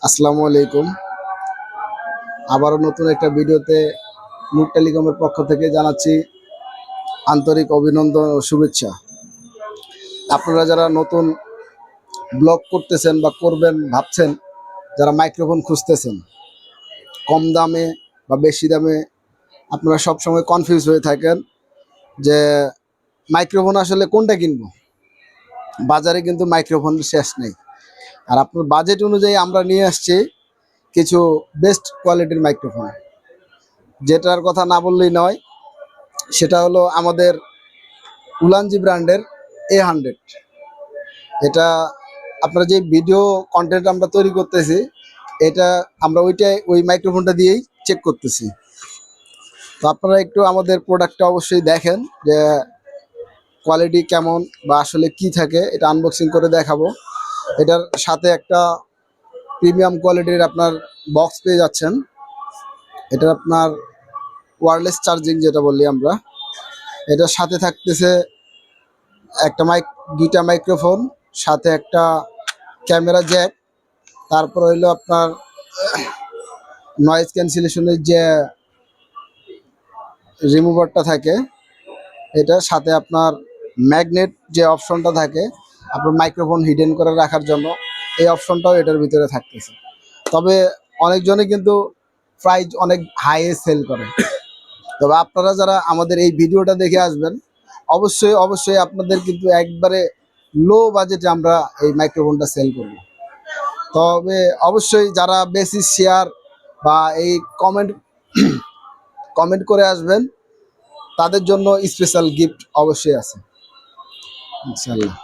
আসসালামু আলাইকুম। আবারও নতুন একটা ভিডিওতে নূর টেলিকমের পক্ষ থেকে জানাচ্ছি আন্তরিক অভিনন্দন ও শুভেচ্ছা। আপনারা যারা নতুন ব্লগ করতেছেন বা করবেন ভাবছেন, যারা মাইক্রোফোন খুঁজতেছেন কম দামে বা বেশি দামে, আপনারা সবসময় কনফিউজ হয়ে থাকেন যে মাইক্রোফোন আসলে কোনটা কিনবো। বাজারে কিন্তু মাইক্রোফোন শেষ নেই। আর আপনার বাজেট অনুযায়ী আমরা নিয়ে আসছি কিছু বেস্ট কোয়ালিটির মাইক্রোফোন, যেটার কথা না বললেই নয়। সেটা হলো আমাদের উলানজি ব্র্যান্ডের A100। এটা আপনারা যে ভিডিও কন্টেন্ট আমরা তৈরি করতেছি, এটা আমরা ওই মাইক্রোফোনটা দিয়েই চেক করতেছি। তো আপনারা একটু আমাদের প্রোডাক্টটা অবশ্যই দেখেন যে কোয়ালিটি কেমন বা আসলে কি থাকে, এটা আনবক্সিং করে দেখাবো। এটার সাথে একটা প্রিমিয়াম কোয়ালিটির আপনার বক্স পেয়ে যাচ্ছেন। এটা আপনার ওয়্যারলেস চার্জিং যেটা বললি আমরা, এটার সাথে থাকতেছে একটা দুইটা মাইক্রোফোন, সাথে একটা ক্যামেরা জ্যাক, তারপর হইলো আপনার নয়েজ ক্যান্সেলেশনের যে রিমুভারটা থাকে, এটার সাথে আপনার ম্যাগনেট যে অপশনটা থাকে আপনার মাইক্রোফোন হিডেন করে রাখার জন্য, এই অপশনটাও এটার ভিতরে থাকতেছে। তবে অনেকজনে কিন্তু প্রাইস অনেক হাইয়ে সেল করে। তবে আপনারা যারা আমাদের এই ভিডিওটা দেখে আসবেন, অবশ্যই অবশ্যই আপনাদের কিন্তু একবারে লো বাজেটে আমরা এই মাইক্রোফোনটা সেল করব। তবে অবশ্যই যারা বেশি শেয়ার বা এই কমেন্ট করে আসবেন, তাদের জন্য স্পেশাল গিফট অবশ্যই আছে ইনশাআল্লাহ।